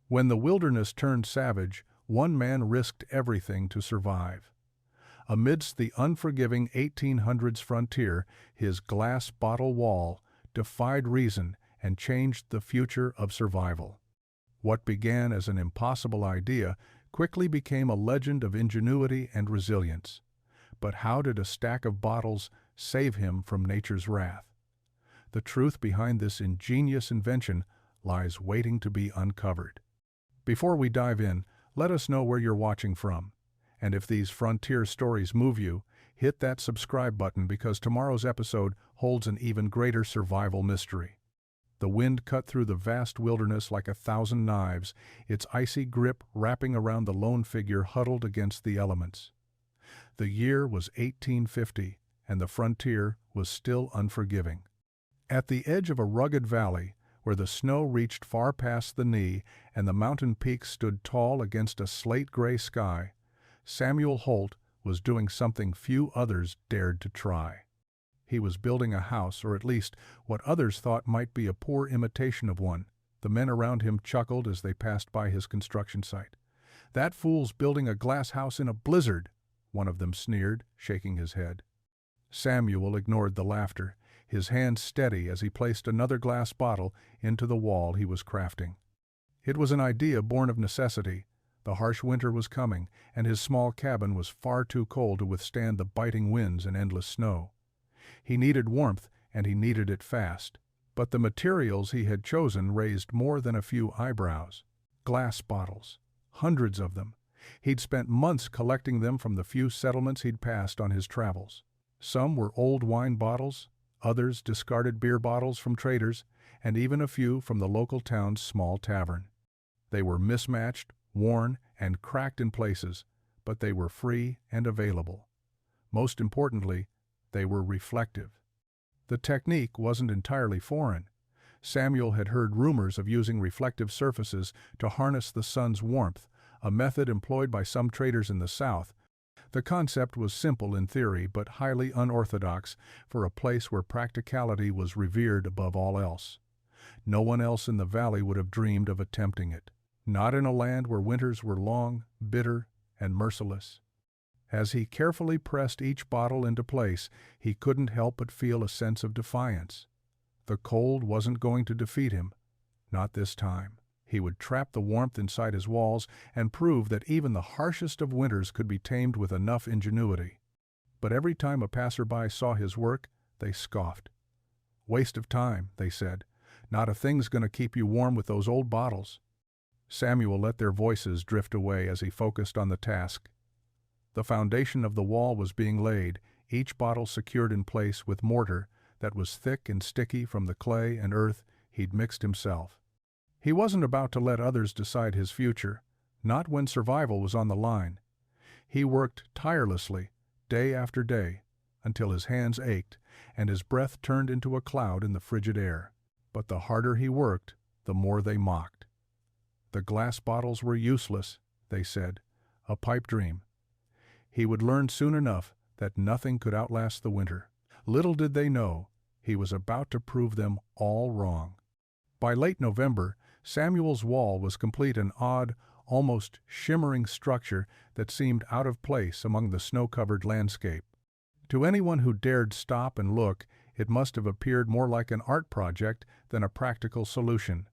When the wilderness turned savage, one man risked everything to survive. Amidst the unforgiving 1800s frontier, his glass bottle wall defied reason and changed the future of survival. What began as an impossible idea quickly became a legend of ingenuity and resilience. But how did a stack of bottles save him from nature's wrath? The truth behind this ingenious invention lies waiting to be uncovered. Before we dive in, let us know where you're watching from. And if these frontier stories move you, hit that subscribe button because tomorrow's episode holds an even greater survival mystery. The wind cut through the vast wilderness like 1,000 knives, its icy grip wrapping around the lone figure huddled against the elements. The year was 1850, and the frontier was still unforgiving. At the edge of a rugged valley, where the snow reached far past the knee and the mountain peaks stood tall against a slate-gray sky, Samuel Holt was doing something few others dared to try. He was building a house, or at least what others thought might be a poor imitation of one. The men around him chuckled as they passed by his construction site. "That fool's building a glass house in a blizzard," one of them sneered, shaking his head. Samuel ignored the laughter, his hand steady as he placed another glass bottle into the wall he was crafting. It was an idea born of necessity. The harsh winter was coming, and his small cabin was far too cold to withstand the biting winds and endless snow. He needed warmth, and he needed it fast. But the materials he had chosen raised more than a few eyebrows. Glass bottles. Hundreds of them. He'd spent months collecting them from the few settlements he'd passed on his travels. Some were old wine bottles, others discarded beer bottles from traders, and even a few from the local town's small tavern. They were mismatched, worn, and cracked in places, but they were free and available. Most importantly, they were reflective. The technique wasn't entirely foreign. Samuel had heard rumors of using reflective surfaces to harness the sun's warmth, a method employed by some traders in the South. The concept was simple in theory but highly unorthodox for a place where practicality was revered above all else. No one else in the valley would have dreamed of attempting it, not in a land where winters were long, bitter, and merciless. As he carefully pressed each bottle into place, he couldn't help but feel a sense of defiance. The cold wasn't going to defeat him, not this time. He would trap the warmth inside his walls and prove that even the harshest of winters could be tamed with enough ingenuity. But every time a passerby saw his work, they scoffed. "Waste of time," they said. "Not a thing's going to keep you warm with those old bottles." Samuel let their voices drift away as he focused on the task. The foundation of the wall was being laid, each bottle secured in place with mortar that was thick and sticky from the clay and earth he'd mixed himself. He wasn't about to let others decide his future, not when survival was on the line. He worked tirelessly, day after day, until his hands ached and his breath turned into a cloud in the frigid air. But the harder he worked, the more they mocked. The glass bottles were useless, they said, a pipe dream. He would learn soon enough that nothing could outlast the winter. Little did they know, he was about to prove them all wrong. By late November, Samuel's wall was complete, an odd, almost shimmering structure that seemed out of place among the snow-covered landscape. To anyone who dared stop and look, it must have appeared more like an art project than a practical solution.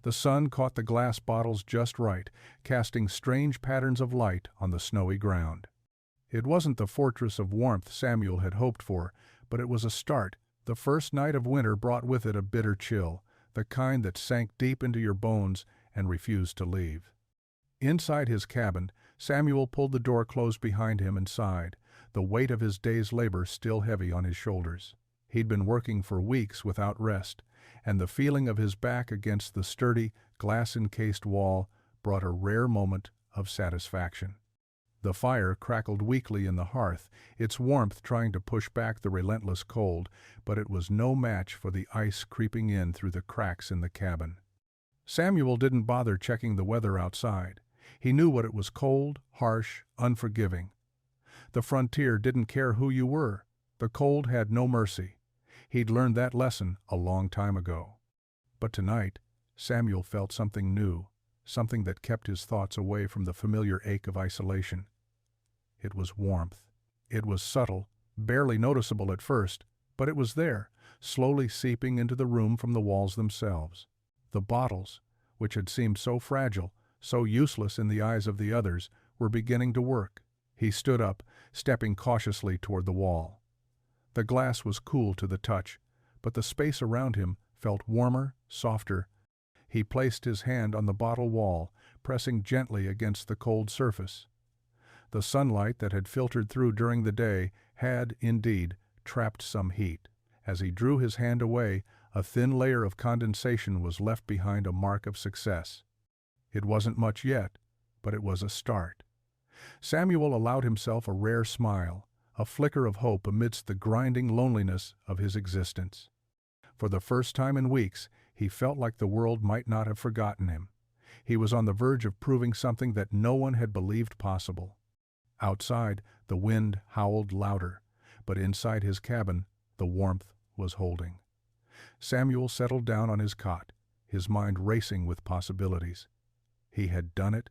The sun caught the glass bottles just right, casting strange patterns of light on the snowy ground. It wasn't the fortress of warmth Samuel had hoped for, but it was a start. The first night of winter brought with it a bitter chill, the kind that sank deep into your bones and refused to leave. Inside his cabin, Samuel pulled the door closed behind him and sighed, the weight of his day's labor still heavy on his shoulders. He'd been working for weeks without rest, and the feeling of his back against the sturdy, glass-encased wall brought a rare moment of satisfaction. The fire crackled weakly in the hearth, its warmth trying to push back the relentless cold, but it was no match for the ice creeping in through the cracks in the cabin. Samuel didn't bother checking the weather outside. He knew what it was: cold, harsh, unforgiving. The frontier didn't care who you were. The cold had no mercy. He'd learned that lesson a long time ago. But tonight, Samuel felt something new, something that kept his thoughts away from the familiar ache of isolation. It was warmth. It was subtle, barely noticeable at first, but it was there, slowly seeping into the room from the walls themselves. The bottles, which had seemed so fragile, so useless in the eyes of the others, were beginning to work. He stood up, stepping cautiously toward the wall. The glass was cool to the touch, but the space around him felt warmer, softer. He placed his hand on the bottle wall, pressing gently against the cold surface. The sunlight that had filtered through during the day had, indeed, trapped some heat. As he drew his hand away, a thin layer of condensation was left behind, a mark of success. It wasn't much yet, but it was a start. Samuel allowed himself a rare smile, a flicker of hope amidst the grinding loneliness of his existence. For the first time in weeks, he felt like the world might not have forgotten him. He was on the verge of proving something that no one had believed possible. Outside, the wind howled louder, but inside his cabin, the warmth was holding. Samuel settled down on his cot, his mind racing with possibilities. He had done it.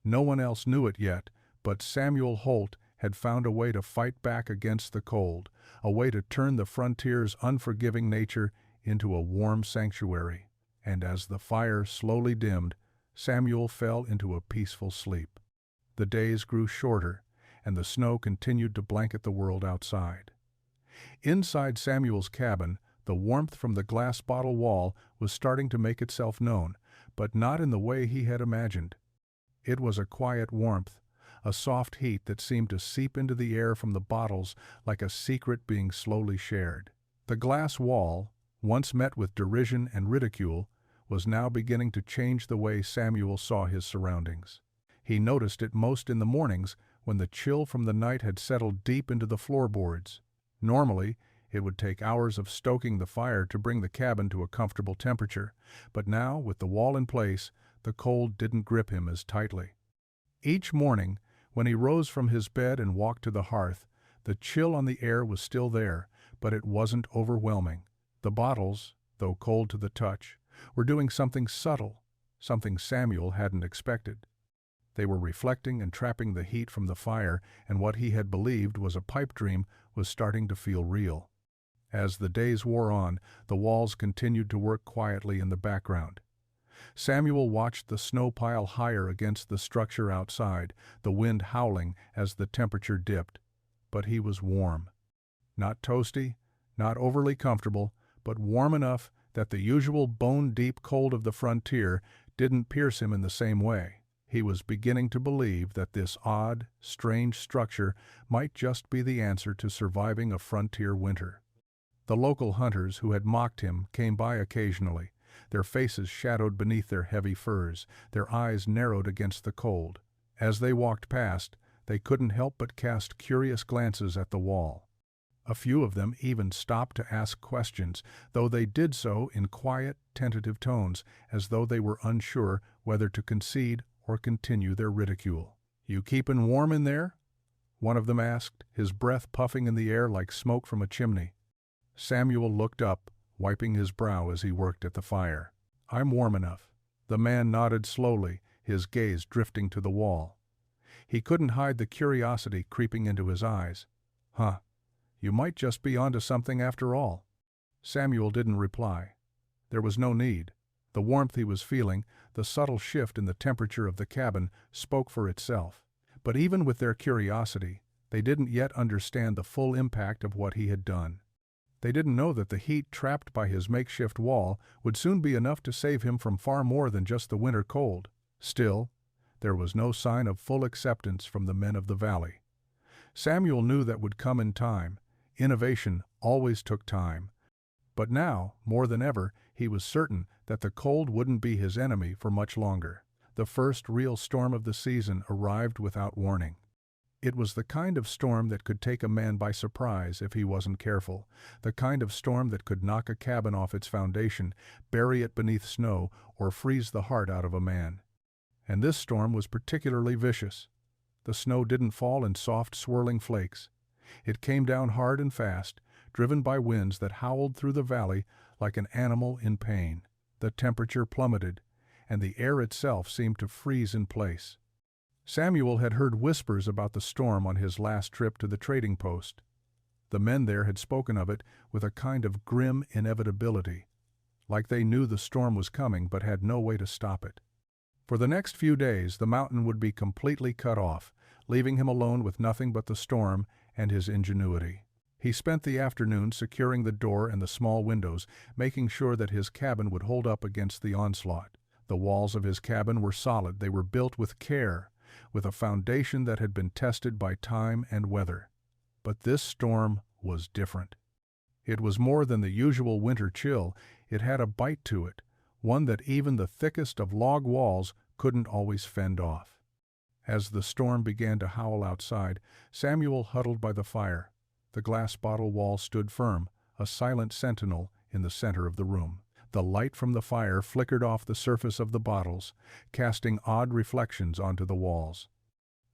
No one else knew it yet, but Samuel Holt had found a way to fight back against the cold, a way to turn the frontier's unforgiving nature into a warm sanctuary. And as the fire slowly dimmed, Samuel fell into a peaceful sleep. The days grew shorter, and the snow continued to blanket the world outside. Inside Samuel's cabin, the warmth from the glass bottle wall was starting to make itself known, but not in the way he had imagined. It was a quiet warmth, a soft heat that seemed to seep into the air from the bottles like a secret being slowly shared. The glass wall, once met with derision and ridicule, was now beginning to change the way Samuel saw his surroundings. He noticed it most in the mornings when the chill from the night had settled deep into the floorboards. Normally, it would take hours of stoking the fire to bring the cabin to a comfortable temperature, but now, with the wall in place, the cold didn't grip him as tightly. Each morning, when he rose from his bed and walked to the hearth, the chill on the air was still there, but it wasn't overwhelming. The bottles, though cold to the touch, were doing something subtle, something Samuel hadn't expected. They were reflecting and trapping the heat from the fire, and what he had believed was a pipe dream was starting to feel real. As the days wore on, the walls continued to work quietly in the background. Samuel watched the snow pile higher against the structure outside, the wind howling as the temperature dipped. But he was warm. Not toasty, not overly comfortable, but warm enough that the usual bone-deep cold of the frontier didn't pierce him in the same way. He was beginning to believe that this odd, strange structure might just be the answer to surviving a frontier winter. The local hunters who had mocked him came by occasionally, their faces shadowed beneath their heavy furs, their eyes narrowed against the cold. As they walked past, they couldn't help but cast curious glances at the wall. A few of them even stopped to ask questions, though they did so in quiet, tentative tones, as though they were unsure whether to concede or continue their ridicule. "You keepin' warm in there?" one of them asked, his breath puffing in the air like smoke from a chimney. Samuel looked up, wiping his brow as he worked at the fire. "I'm warm enough." The man nodded slowly, his gaze drifting to the wall. He couldn't hide the curiosity creeping into his eyes. "Huh, you might just be onto something after all." Samuel didn't reply. There was no need. The warmth he was feeling, the subtle shift in the temperature of the cabin, spoke for itself. But even with their curiosity, they didn't yet understand the full impact of what he had done. They didn't know that the heat trapped by his makeshift wall would soon be enough to save him from far more than just the winter cold. Still, there was no sign of full acceptance from the men of the valley. Samuel knew that would come in time. Innovation always took time. But now, more than ever, he was certain that the cold wouldn't be his enemy for much longer. The first real storm of the season arrived without warning. It was the kind of storm that could take a man by surprise if he wasn't careful, the kind of storm that could knock a cabin off its foundation, bury it beneath snow, or freeze the heart out of a man. And this storm was particularly vicious. The snow didn't fall in soft, swirling flakes. It came down hard and fast, driven by winds that howled through the valley like an animal in pain. The temperature plummeted, and the air itself seemed to freeze in place. Samuel had heard whispers about the storm on his last trip to the trading post. The men there had spoken of it with a kind of grim inevitability, like they knew the storm was coming but had no way to stop it. For the next few days, the mountain would be completely cut off, leaving him alone with nothing but the storm and his ingenuity. He spent the afternoon securing the door and the small windows, making sure that his cabin would hold up against the onslaught. The walls of his cabin were solid. They were built with care, with a foundation that had been tested by time and weather. But this storm was different. It was more than the usual winter chill. It had a bite to it, one that even the thickest of log walls couldn't always fend off. As the storm began to howl outside, Samuel huddled by the fire. The glass bottle wall stood firm, a silent sentinel in the center of the room. The light from the fire flickered off the surface of the bottles, casting odd reflections onto the walls.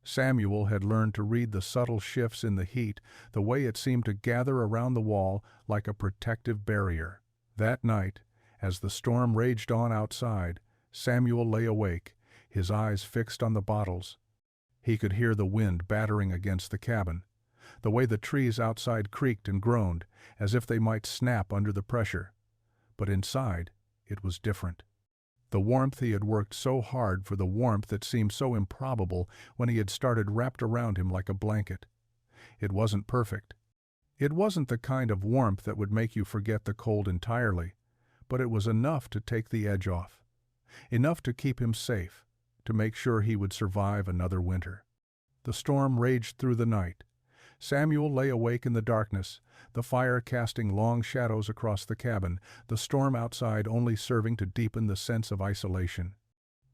Samuel had learned to read the subtle shifts in the heat, the way it seemed to gather around the wall like a protective barrier. That night, as the storm raged on outside, Samuel lay awake, his eyes fixed on the bottles. He could hear the wind battering against the cabin, the way the trees outside creaked and groaned, as if they might snap under the pressure. But inside, it was different. The warmth he had worked so hard for, the warmth that seemed so improbable when he had started, wrapped around him like a blanket. It wasn't perfect. It wasn't the kind of warmth that would make you forget the cold entirely, but it was enough to take the edge off. Enough to keep him safe, to make sure he would survive another winter. The storm raged through the night. Samuel lay awake in the darkness, the fire casting long shadows across the cabin, the storm outside only serving to deepen the sense of isolation.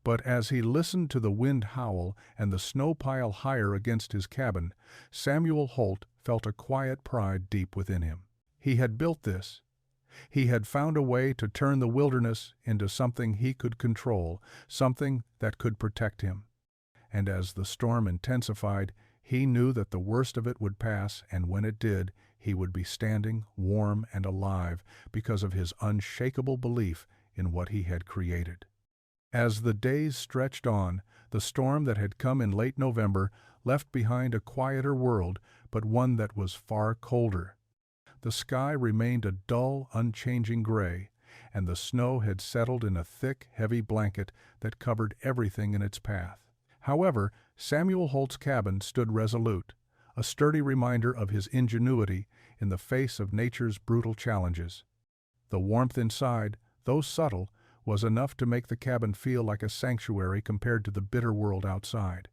But as he listened to the wind howl and the snow pile higher against his cabin, Samuel Holt felt a quiet pride deep within him. He had built this. He had found a way to turn the wilderness into something he could control, something that could protect him. And as the storm intensified, he knew that the worst of it would pass, and when it did, he would be standing warm and alive because of his unshakable belief in what he had created. As the days stretched on, the storm that had come in late November left behind a quieter world, but one that was far colder. The sky remained a dull, unchanging gray, and the snow had settled in a thick, heavy blanket that covered everything in its path. However, Samuel Holt's cabin stood resolute, a sturdy reminder of his ingenuity in the face of nature's brutal challenges. The warmth inside, though subtle, was enough to make the cabin feel like a sanctuary compared to the bitter world outside.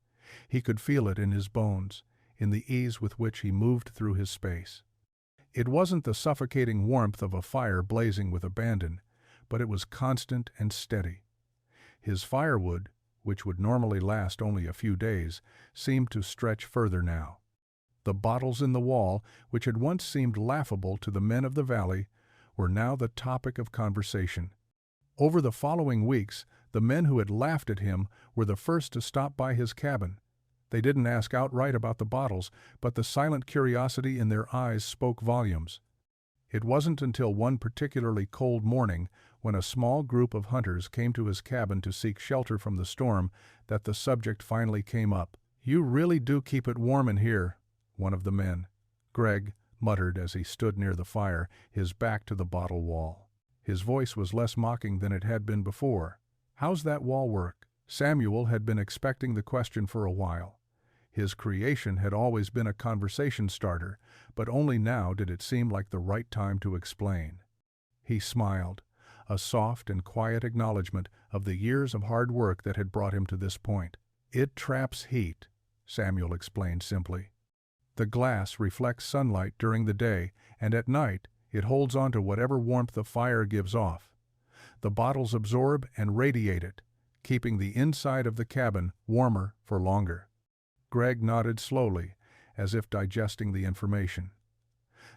He could feel it in his bones, in the ease with which he moved through his space. It wasn't the suffocating warmth of a fire blazing with abandon, but it was constant and steady. His firewood, which would normally last only a few days, seemed to stretch further now. The bottles in the wall, which had once seemed laughable to the men of the valley, were now the topic of conversation. Over the following weeks, the men who had laughed at him were the first to stop by his cabin. They didn't ask outright about the bottles, but the silent curiosity in their eyes spoke volumes. It wasn't until one particularly cold morning, when a small group of hunters came to his cabin to seek shelter from the storm, that the subject finally came up. "You really do keep it warm in here," one of the men, Greg, muttered as he stood near the fire, his back to the bottle wall. His voice was less mocking than it had been before. "How's that wall work?" Samuel had been expecting the question for a while. His creation had always been a conversation starter, but only now did it seem like the right time to explain. He smiled, a soft and quiet acknowledgement of the years of hard work that had brought him to this point. "It traps heat," Samuel explained simply. "The glass reflects sunlight during the day, and at night it holds on to whatever warmth the fire gives off. The bottles absorb and radiate it, keeping the inside of the cabin warmer for longer." Greg nodded slowly, as if digesting the information.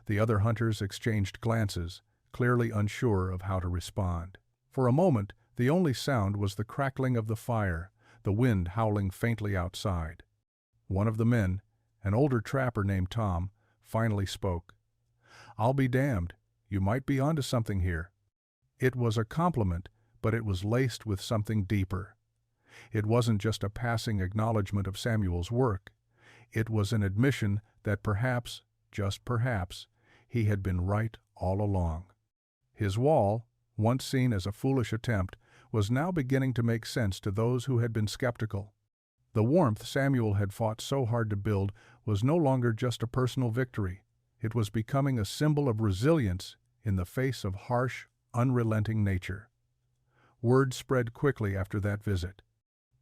The other hunters exchanged glances, clearly unsure of how to respond. For a moment, the only sound was the crackling of the fire, the wind howling faintly outside. One of the men, an older trapper named Tom, finally spoke. "I'll be damned, you might be onto something here." It was a compliment, but it was laced with something deeper. It wasn't just a passing acknowledgement of Samuel's work. It was an admission that perhaps, just perhaps, he had been right all along. His wall, once seen as a foolish attempt, was now beginning to make sense to those who had been skeptical. The warmth Samuel had fought so hard to build was no longer just a personal victory. It was becoming a symbol of resilience in the face of harsh, unrelenting nature. Word spread quickly after that visit.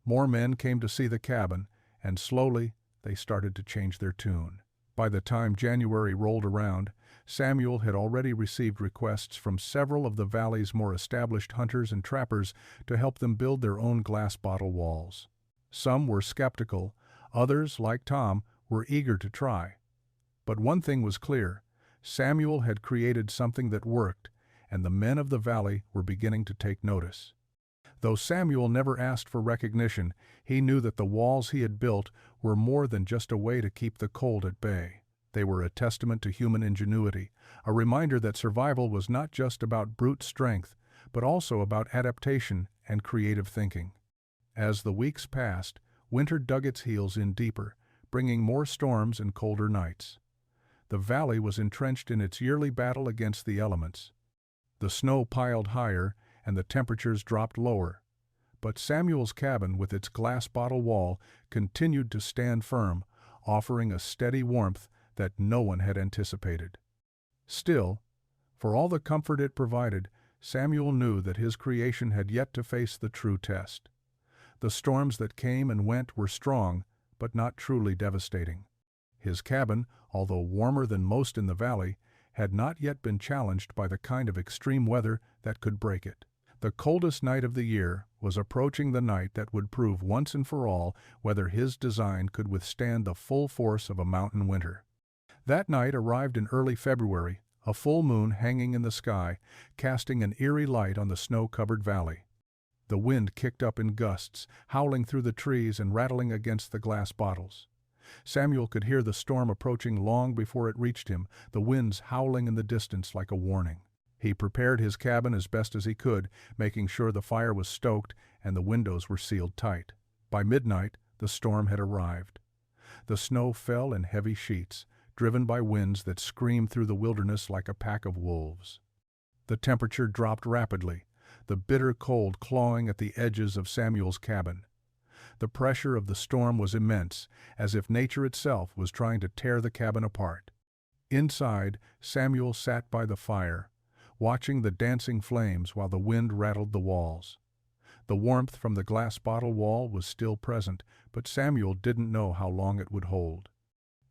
More men came to see the cabin, and slowly they started to change their tune. By the time January rolled around, Samuel had already received requests from several of the valley's more established hunters and trappers to help them build their own glass bottle walls. Some were skeptical, others, like Tom, were eager to try. But one thing was clear: Samuel had created something that worked, and the men of the valley were beginning to take notice. Though Samuel never asked for recognition, he knew that the walls he had built were more than just a way to keep the cold at bay. They were a testament to human ingenuity, a reminder that survival was not just about brute strength, but also about adaptation and creative thinking. As the weeks passed, winter dug its heels in deeper, bringing more storms and colder nights. The valley was entrenched in its yearly battle against the elements. The snow piled higher, and the temperatures dropped lower. But Samuel's cabin, with its glass bottle wall, continued to stand firm, offering a steady warmth that no one had anticipated. Still, for all the comfort it provided, Samuel knew that his creation had yet to face the true test. The storms that came and went were strong, but not truly devastating. His cabin, although warmer than most in the valley, had not yet been challenged by the kind of extreme weather that could break it. The coldest night of the year was approaching, the night that would prove once and for all whether his design could withstand the full force of a mountain winter. That night arrived in early February, a full moon hanging in the sky, casting an eerie light on the snow-covered valley. The wind kicked up in gusts, howling through the trees and rattling against the glass bottles. Samuel could hear the storm approaching long before it reached him, the winds howling in the distance like a warning. He prepared his cabin as best as he could, making sure the fire was stoked and the windows were sealed tight. By midnight, the storm had arrived. The snow fell in heavy sheets, driven by winds that screamed through the wilderness like a pack of wolves. The temperature dropped rapidly, the bitter cold clawing at the edges of Samuel's cabin. The pressure of the storm was immense, as if nature itself was trying to tear the cabin apart. Inside, Samuel sat by the fire, watching the dancing flames while the wind rattled the walls. The warmth from the glass bottle wall was still present, but Samuel didn't know how long it would hold.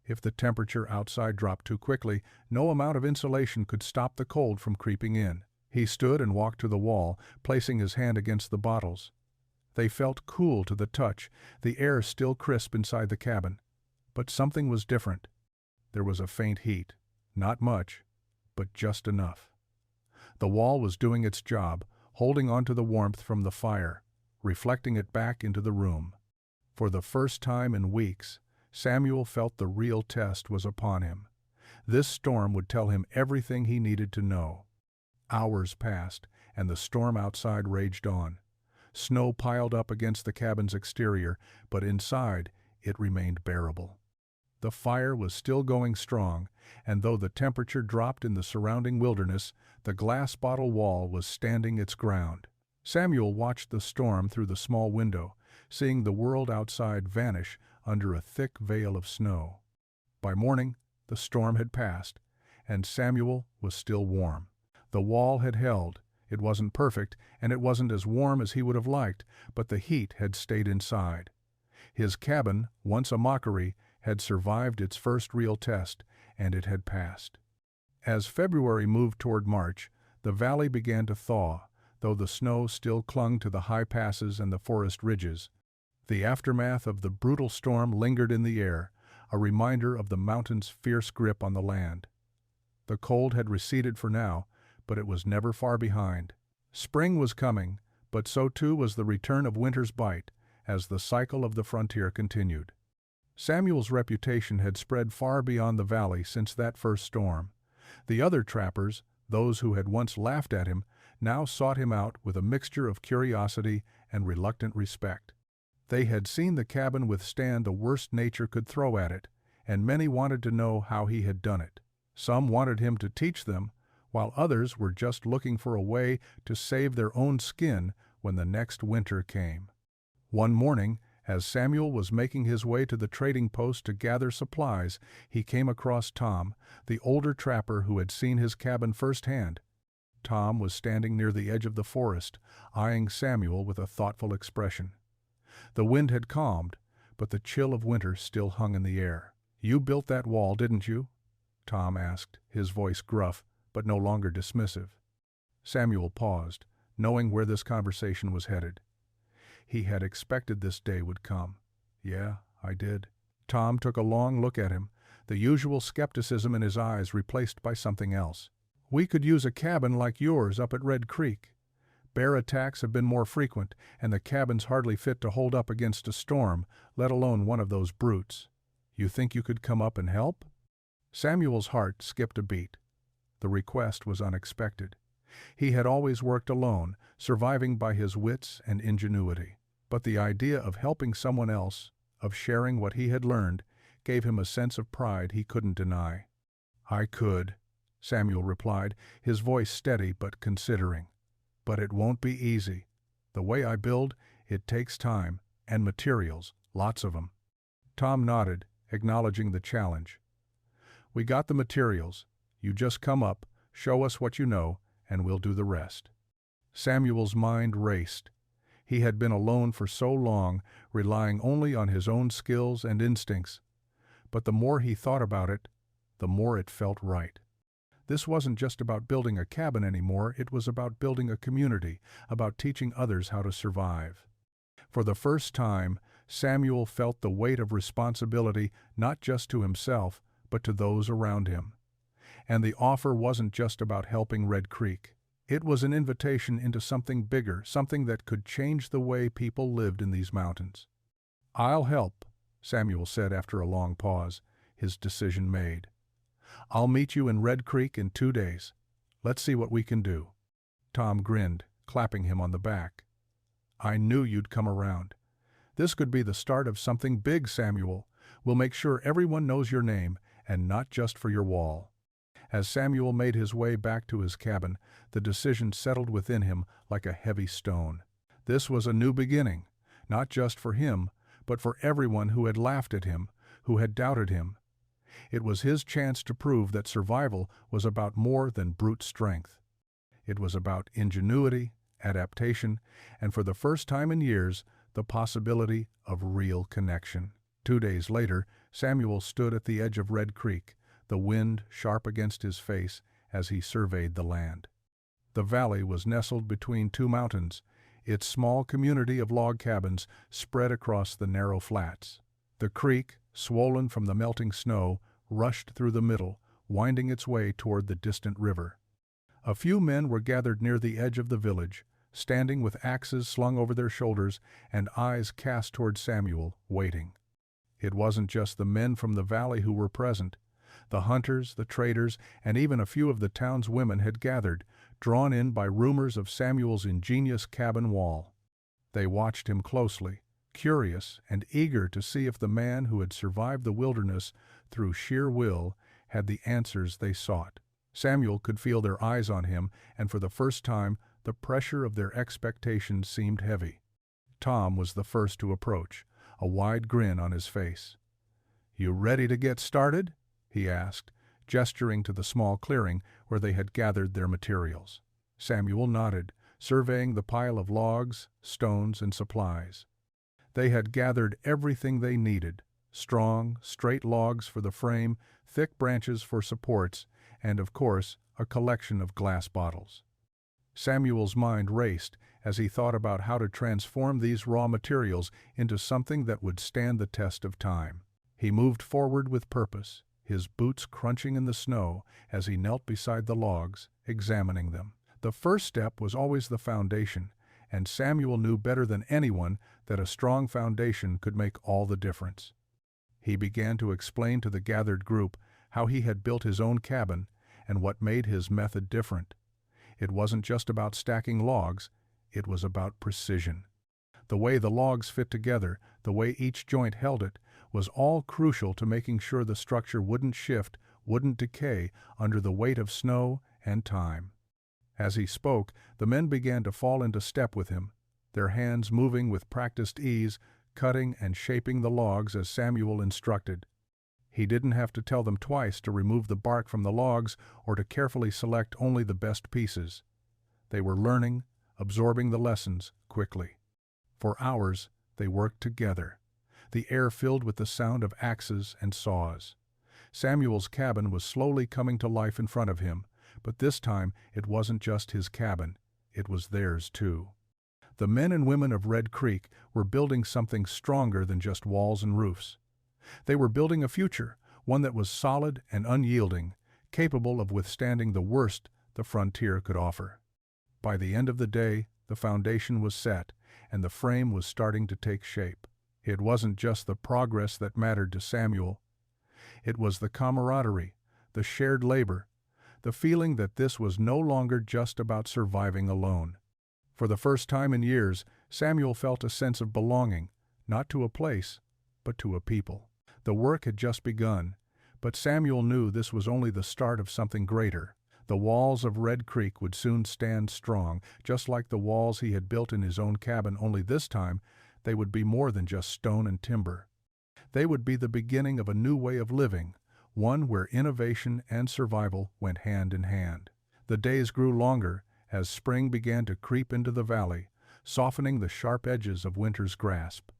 If the temperature outside dropped too quickly, no amount of insulation could stop the cold from creeping in. He stood and walked to the wall, placing his hand against the bottles. They felt cool to the touch, the air still crisp inside the cabin. But something was different. There was a faint heat, not much, but just enough. The wall was doing its job, holding on to the warmth from the fire, reflecting it back into the room. For the first time in weeks, Samuel felt the real test was upon him. This storm would tell him everything he needed to know. Hours passed, and the storm outside raged on. Snow piled up against the cabin's exterior, but inside it remained bearable. The fire was still going strong, and though the temperature dropped in the surrounding wilderness, the glass bottle wall was standing its ground. Samuel watched the storm through the small window, seeing the world outside vanish under a thick veil of snow. By morning, the storm had passed, and Samuel was still warm. The wall had held. It wasn't perfect, and it wasn't as warm as he would have liked, but the heat had stayed inside. His cabin, once a mockery, had survived its first real test, and it had passed. As February moved toward March, the valley began to thaw, though the snow still clung to the high passes and the forest ridges. The aftermath of the brutal storm lingered in the air, a reminder of the mountain's fierce grip on the land. The cold had receded for now, but it was never far behind. Spring was coming, but so too was the return of winter's bite, as the cycle of the frontier continued. Samuel's reputation had spread far beyond the valley since that first storm. The other trappers, those who had once laughed at him, now sought him out with a mixture of curiosity and reluctant respect. They had seen the cabin withstand the worst nature could throw at it, and many wanted to know how he had done it. Some wanted him to teach them, while others were just looking for a way to save their own skin when the next winter came. One morning, as Samuel was making his way to the trading post to gather supplies, he came across Tom, the older trapper who had seen his cabin firsthand. Tom was standing near the edge of the forest, eyeing Samuel with a thoughtful expression. The wind had calmed, but the chill of winter still hung in the air. "You built that wall, didn't you?" Tom asked, his voice gruff, but no longer dismissive. Samuel paused, knowing where this conversation was headed. He had expected this day would come. "Yeah, I did." Tom took a long look at him, the usual skepticism in his eyes replaced by something else. "We could use a cabin like yours up at Red Creek. Bear attacks have been more frequent, and the cabin's hardly fit to hold up against a storm, let alone one of those brutes. You think you could come up and help?" Samuel's heart skipped a beat. The request was unexpected. He had always worked alone, surviving by his wits and ingenuity. But the idea of helping someone else, of sharing what he had learned, gave him a sense of pride he couldn't deny. "I could," Samuel replied, his voice steady but considering. "But it won't be easy. The way I build, it takes time, and materials, lots of them." Tom nodded, acknowledging the challenge. "We got the materials. You just come up, show us what you know, and we'll do the rest." Samuel's mind raced. He had been alone for so long, relying only on his own skills and instincts. But the more he thought about it, the more it felt right. This wasn't just about building a cabin anymore, it was about building a community, about teaching others how to survive. For the first time, Samuel felt the weight of responsibility not just to himself, but to those around him. And the offer wasn't just about helping Red Creek. It was an invitation into something bigger, something that could change the way people lived in these mountains. "I'll help," Samuel said after a long pause, his decision made. "I'll meet you in Red Creek in 2 days. Let's see what we can do." Tom grinned, clapping him on the back. "I knew you'd come around. This could be the start of something big, Samuel. We'll make sure everyone knows your name, and not just for your wall." As Samuel made his way back to his cabin, the decision settled within him like a heavy stone. This was a new beginning, not just for him, but for everyone who had laughed at him, who had doubted him. It was his chance to prove that survival was about more than brute strength. It was about ingenuity, adaptation, and for the first time in years, the possibility of real connection. 2 days later, Samuel stood at the edge of Red Creek, the wind sharp against his face as he surveyed the land. The valley was nestled between two mountains, its small community of log cabins spread across the narrow flats. The creek, swollen from the melting snow, rushed through the middle, winding its way toward the distant river. A few men were gathered near the edge of the village, standing with axes slung over their shoulders and eyes cast toward Samuel, waiting. It wasn't just the men from the valley who were present. The hunters, the traders, and even a few of the town's women had gathered, drawn in by rumors of Samuel's ingenious cabin wall. They watched him closely, curious and eager to see if the man who had survived the wilderness through sheer will had the answers they sought. Samuel could feel their eyes on him, and for the first time the pressure of their expectations seemed heavy. Tom was the first to approach, a wide grin on his face. "You ready to get started?" he asked, gesturing to the small clearing where they had gathered their materials. Samuel nodded, surveying the pile of logs, stones, and supplies. They had gathered everything they needed: strong, straight logs for the frame, thick branches for supports, and, of course, a collection of glass bottles. Samuel's mind raced as he thought about how to transform these raw materials into something that would stand the test of time. He moved forward with purpose, his boots crunching in the snow as he knelt beside the logs, examining them. The first step was always the foundation, and Samuel knew better than anyone that a strong foundation could make all the difference. He began to explain to the gathered group how he had built his own cabin and what made his method different. It wasn't just about stacking logs, it was about precision. The way the logs fit together, the way each joint held it, was all crucial to making sure the structure wouldn't shift, wouldn't decay under the weight of snow and time. As he spoke, the men began to fall into step with him, their hands moving with practiced ease, cutting and shaping the logs as Samuel instructed. He didn't have to tell them twice to remove the bark from the logs or to carefully select only the best pieces. They were learning, absorbing the lessons quickly. For hours, they worked together, the air filled with the sound of axes and saws. Samuel's cabin was slowly coming to life in front of him, but this time it wasn't just his cabin, it was theirs too. The men and women of Red Creek were building something stronger than just walls and roofs. They were building a future, one that was solid and unyielding, capable of withstanding the worst the frontier could offer. By the end of the day, the foundation was set, and the frame was starting to take shape. It wasn't just the progress that mattered to Samuel. It was the camaraderie, the shared labor, the feeling that this was no longer just about surviving alone. For the first time in years, Samuel felt a sense of belonging, not to a place, but to a people. The work had just begun, but Samuel knew this was only the start of something greater. The walls of Red Creek would soon stand strong, just like the walls he had built in his own cabin, only this time they would be more than just stone and timber. They would be the beginning of a new way of living, one where innovation and survival went hand in hand. The days grew longer as spring began to creep into the valley, softening the sharp edges of winter's grasp.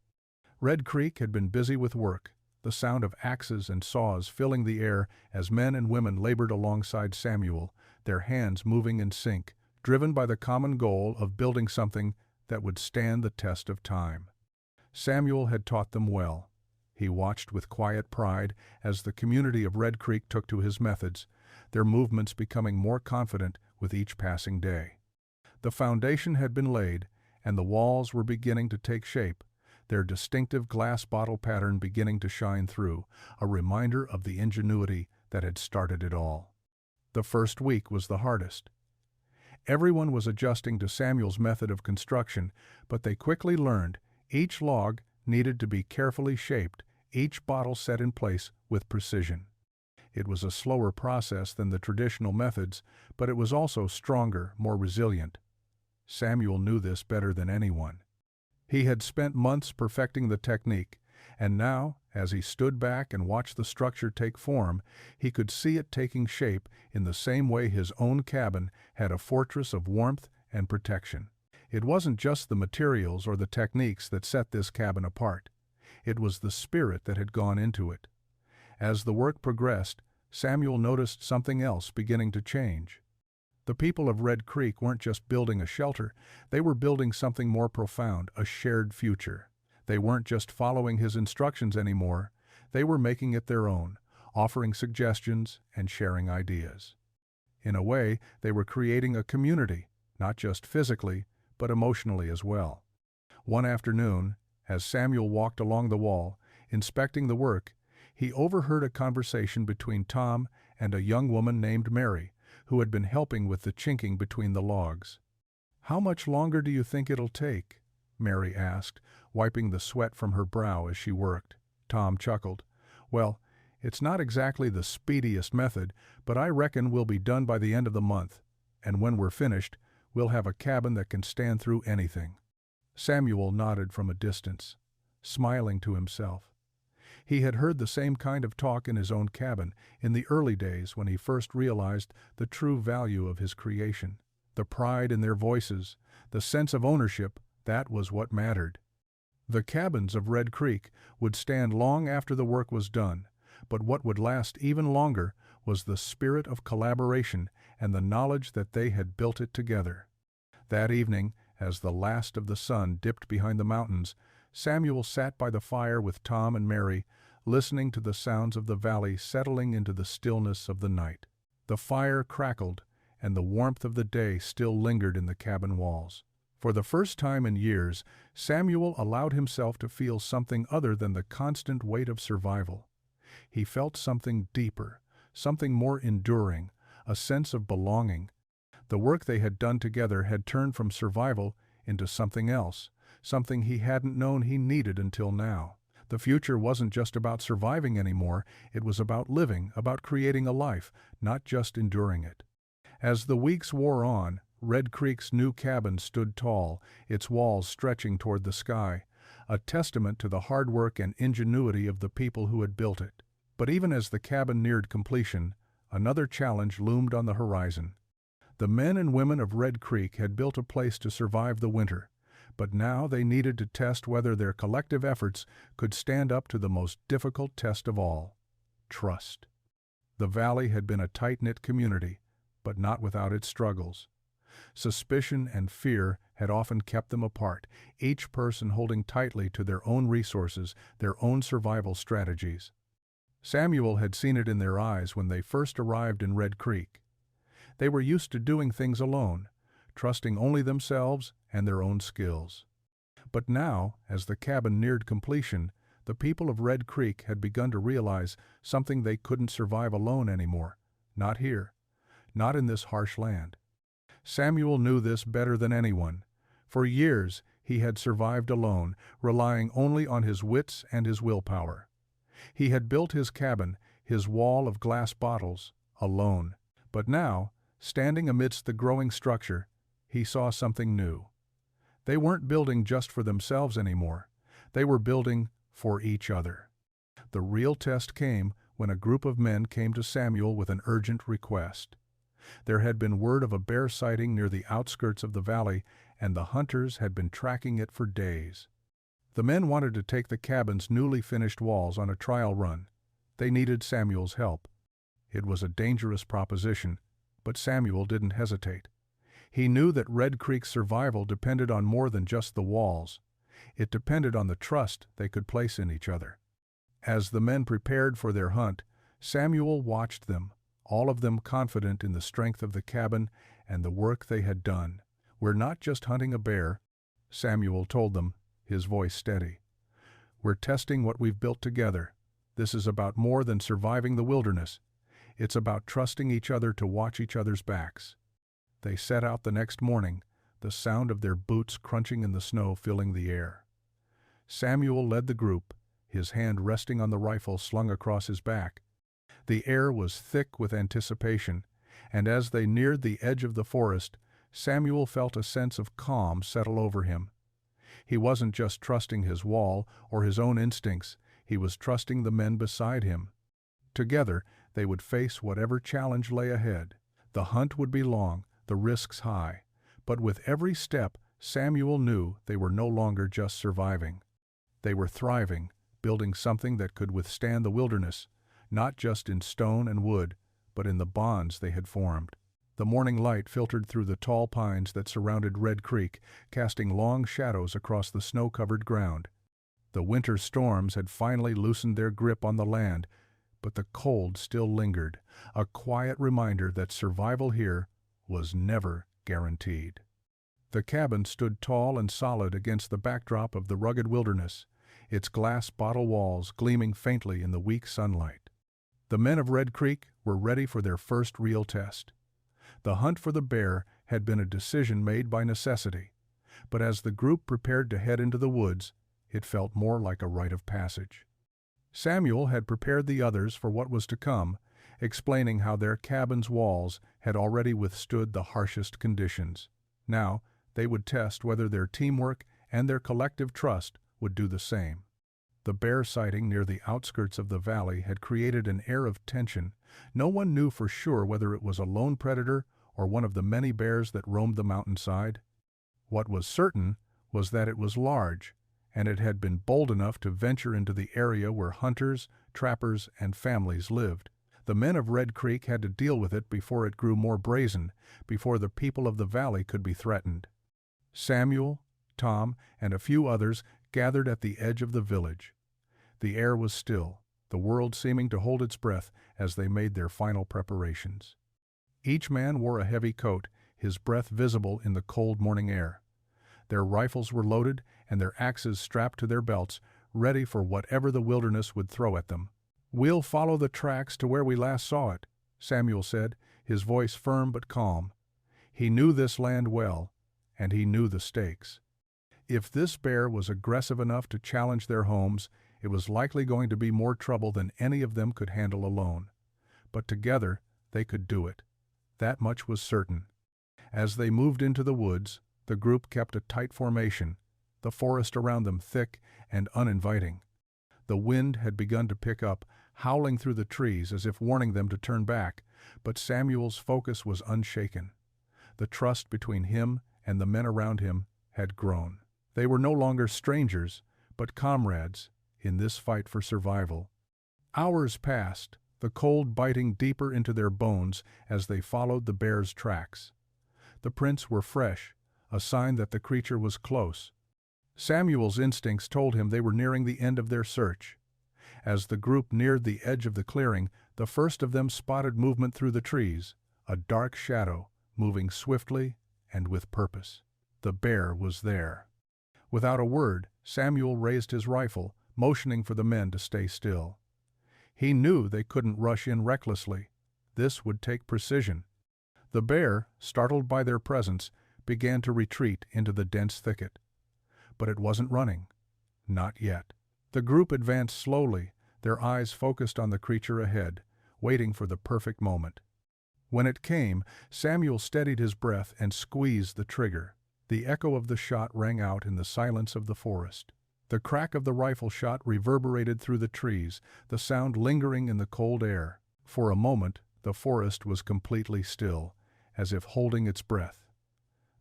Red Creek had been busy with work, the sound of axes and saws filling the air as men and women labored alongside Samuel, their hands moving in sync, driven by the common goal of building something that would stand the test of time. Samuel had taught them well. He watched with quiet pride as the community of Red Creek took to his methods, their movements becoming more confident with each passing day. The foundation had been laid, and the walls were beginning to take shape, their distinctive glass bottle pattern beginning to shine through, a reminder of the ingenuity that had started it all. The first week was the hardest. Everyone was adjusting to Samuel's method of construction, but they quickly learned each log needed to be carefully shaped, each bottle set in place with precision. It was a slower process than the traditional methods, but it was also stronger, more resilient. Samuel knew this better than anyone. He had spent months perfecting the technique, and now, as he stood back and watched the structure take form, he could see it taking shape in the same way his own cabin had a fortress of warmth and protection. It wasn't just the materials or the techniques that set this cabin apart. It was the spirit that had gone into it. As the work progressed, Samuel noticed something else beginning to change. The people of Red Creek weren't just building a shelter, they were building something more profound, a shared future. They weren't just following his instructions anymore, they were making it their own, offering suggestions and sharing ideas. In a way, they were creating a community, not just physically, but emotionally as well. One afternoon, as Samuel walked along the wall, inspecting the work, he overheard a conversation between Tom and a young woman named Mary, who had been helping with the chinking between the logs. "How much longer do you think it'll take?" Mary asked, wiping the sweat from her brow as she worked. Tom chuckled. "Well, it's not exactly the speediest method, but I reckon we'll be done by the end of the month, and when we're finished, we'll have a cabin that can stand through anything." Samuel nodded from a distance, smiling to himself. He had heard the same kind of talk in his own cabin in the early days when he first realized the true value of his creation. The pride in their voices, the sense of ownership, that was what mattered. The cabins of Red Creek would stand long after the work was done, but what would last even longer was the spirit of collaboration and the knowledge that they had built it together. That evening, as the last of the sun dipped behind the mountains, Samuel sat by the fire with Tom and Mary, listening to the sounds of the valley settling into the stillness of the night. The fire crackled, and the warmth of the day still lingered in the cabin walls. For the first time in years, Samuel allowed himself to feel something other than the constant weight of survival. He felt something deeper, something more enduring, a sense of belonging. The work they had done together had turned from survival into something else, something he hadn't known he needed until now. The future wasn't just about surviving anymore, it was about living, about creating a life, not just enduring it. As the weeks wore on, Red Creek's new cabin stood tall, its walls stretching toward the sky, a testament to the hard work and ingenuity of the people who had built it. But even as the cabin neared completion, another challenge loomed on the horizon. The men and women of Red Creek had built a place to survive the winter, but now they needed to test whether their collective efforts could stand up to the most difficult test of all: trust. The valley had been a tight-knit community, but not without its struggles. Suspicion and fear had often kept them apart, each person holding tightly to their own resources, their own survival strategies. Samuel had seen it in their eyes when they first arrived in Red Creek. They were used to doing things alone, trusting only themselves and their own skills. But now, as the cabin neared completion, the people of Red Creek had begun to realize something: they couldn't survive alone anymore. Not here. Not in this harsh land. Samuel knew this better than anyone. For years, he had survived alone, relying only on his wits and his willpower. He had built his cabin, his wall of glass bottles, alone. But now, standing amidst the growing structure, he saw something new. They weren't building just for themselves anymore. They were building for each other. The real test came when a group of men came to Samuel with an urgent request. There had been word of a bear sighting near the outskirts of the valley, and the hunters had been tracking it for days. The men wanted to take the cabin's newly finished walls on a trial run. They needed Samuel's help. It was a dangerous proposition, but Samuel didn't hesitate. He knew that Red Creek's survival depended on more than just the walls. It depended on the trust they could place in each other. As the men prepared for their hunt, Samuel watched them, all of them confident in the strength of the cabin and the work they had done. "We're not just hunting a bear," Samuel told them, his voice steady. "We're testing what we've built together. This is about more than surviving the wilderness. It's about trusting each other to watch each other's backs." They set out the next morning, the sound of their boots crunching in the snow filling the air. Samuel led the group, his hand resting on the rifle slung across his back. The air was thick with anticipation, and as they neared the edge of the forest, Samuel felt a sense of calm settle over him. He wasn't just trusting his wall or his own instincts, he was trusting the men beside him. Together, they would face whatever challenge lay ahead. The hunt would be long, the risks high, but with every step, Samuel knew they were no longer just surviving. They were thriving, building something that could withstand the wilderness, not just in stone and wood, but in the bonds they had formed. The morning light filtered through the tall pines that surrounded Red Creek, casting long shadows across the snow-covered ground. The winter storms had finally loosened their grip on the land, but the cold still lingered, a quiet reminder that survival here was never guaranteed. The cabin stood tall and solid against the backdrop of the rugged wilderness, its glass bottle walls gleaming faintly in the weak sunlight. The men of Red Creek were ready for their first real test. The hunt for the bear had been a decision made by necessity, but as the group prepared to head into the woods, it felt more like a rite of passage. Samuel had prepared the others for what was to come, explaining how their cabin's walls had already withstood the harshest conditions. Now, they would test whether their teamwork and their collective trust would do the same. The bear sighting near the outskirts of the valley had created an air of tension. No one knew for sure whether it was a lone predator or one of the many bears that roamed the mountainside. What was certain was that it was large, and it had been bold enough to venture into the area where hunters, trappers, and families lived. The men of Red Creek had to deal with it before it grew more brazen, before the people of the valley could be threatened. Samuel, Tom, and a few others gathered at the edge of the village. The air was still, the world seeming to hold its breath as they made their final preparations. Each man wore a heavy coat, his breath visible in the cold morning air. Their rifles were loaded and their axes strapped to their belts, ready for whatever the wilderness would throw at them. "We'll follow the tracks to where we last saw it," Samuel said, his voice firm but calm. He knew this land well, and he knew the stakes. If this bear was aggressive enough to challenge their homes, it was likely going to be more trouble than any of them could handle alone. But together, they could do it. That much was certain. As they moved into the woods, the group kept a tight formation, the forest around them thick and uninviting. The wind had begun to pick up, howling through the trees as if warning them to turn back, but Samuel's focus was unshaken. The trust between him and the men around him had grown. They were no longer strangers, but comrades in this fight for survival. Hours passed, the cold biting deeper into their bones as they followed the bear's tracks. The prints were fresh, a sign that the creature was close. Samuel's instincts told him they were nearing the end of their search. As the group neared the edge of the clearing, the first of them spotted movement through the trees, a dark shadow, moving swiftly and with purpose. The bear was there. Without a word, Samuel raised his rifle, motioning for the men to stay still. He knew they couldn't rush in recklessly. This would take precision. The bear, startled by their presence, began to retreat into the dense thicket. But it wasn't running. Not yet. The group advanced slowly, their eyes focused on the creature ahead, waiting for the perfect moment. When it came, Samuel steadied his breath and squeezed the trigger. The echo of the shot rang out in the silence of the forest. The crack of the rifle shot reverberated through the trees, the sound lingering in the cold air. For a moment, the forest was completely still, as if holding its breath.